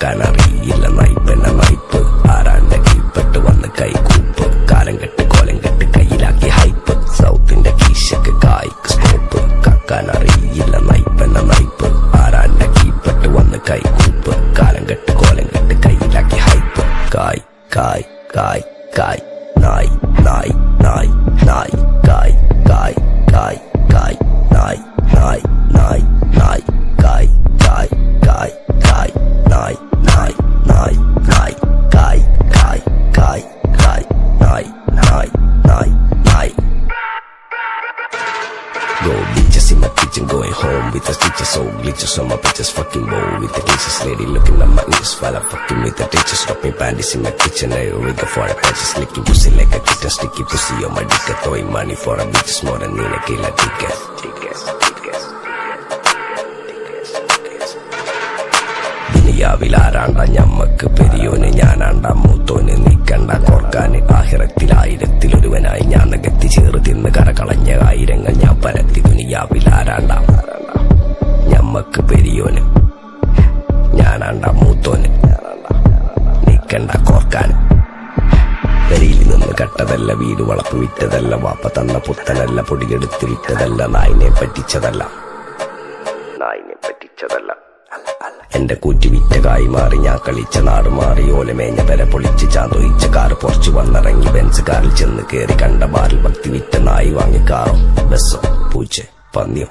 കക്കാനറിയില്ല നയിപ്പെന്ന നയിപ്പ് ആരാന്റെ കീപ്പെട്ട് വന്ന് കൈകൂപ്പ് കാലം കെട്ട് കോലം കെട്ട് കയ്യിലാക്കി ഹൈപ്പ് സൗത്തിന്റെ കീശക്ക് കായ്ക്ക് സ്കോപ്പ് കക്കാനറിയില്ല നയിപ്പെന്ന നയിപ്പ് ആരാന്റെ കീപ്പെട്ട് വന്ന് കൈകൂപ്പ് കാലം കെട്ട് കോലം കെട്ട് കയ്യിലാക്കി ഹൈപ്പ് കായ് കായ് കായ് കായ് നായ് നായ് നായ് നായ് കായ് കായ് കായ് കായ് നായ് നായ് നായ് നായ് കായ് കായ് കായ് കായ് നായ് നായ് നായ് നായ് കായ് കായ് കായ് കായ് നായ് നായ് നായ് നായ് Go bitches in my kitchen, going home with the stitches, so glitches on my bitches, fucking bow with the glitches, lady looking at my inches while I'm fucking with the ditches, dropping panties in my kitchen, I with the foreign patches, licking pussy like a kitten, sticky pussy on my dick, throwing money for a bitches more than in a killer ticket. ദുനിയാവിലാരാണ്ട ഞമ്മക്ക് പെരിയോന് ഞാനാണ്ട മൂത്തോന് നീക്കണ്ട കോർക്കാന് ആഹിറത്തിൽ ആയിരത്തിലൊരുവനായി ഞാൻ നകത്തി ചേറ് തിന്ന് കരകളഞ്ഞ ആയിരങ്ങൾ ഞാൻ പരത്തി ദുനിയാവിലാരാണ്ട ഞമ്മക്ക് പെരിയോന് ഞാനാണ്ട മൂത്തോന് നീക്കണ്ട കോർക്കാന് പെരിയിൽ നിന്ന് കട്ടതല്ല വീട് വളപ്പ് വിറ്റതല്ല വാപ്പ തന്ന പുത്തനല്ല പൊടിയെടുത്ത് വിറ്റതല്ല നായിനെ പറ്റിച്ചതല്ല എന്റെ കൂറ്റി വിറ്റ കായി മാറി ഞാൻ കളിച്ച നാട് മാറി ഓലമേഞ്ഞ പെര പൊളിച്ച് ചാന്തൊയിച്ച കാറ് പൊറച്ചു വന്നിറങ്ങി ബെൻസ് കാറിൽ ചെന്ന് കേറി കണ്ട ബാറിൽ ഭക്തി വിറ്റ നായി വാങ്ങി കാറോ ബസ്സോ പൂച്ച പന്നിയോ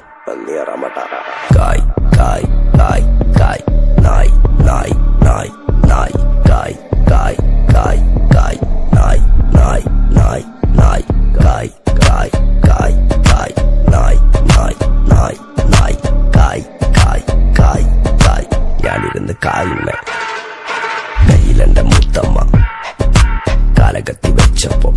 കായ് കായ് കായ് കായ് നായ് നായ് നായ് നായ് കായ് കായ് കായ് കായ് നായ് നായ് നായ് നായ് കായ് കായ് കായ് കായ് നായ് നായ് നായ് നായ് കായ് കായ് കായ് കായ് ഞാനിരുന്ന് കായുന്ന കയ്യിലെന്റെ മുത്തമ്മ കാലകത്തി വെച്ചപ്പോ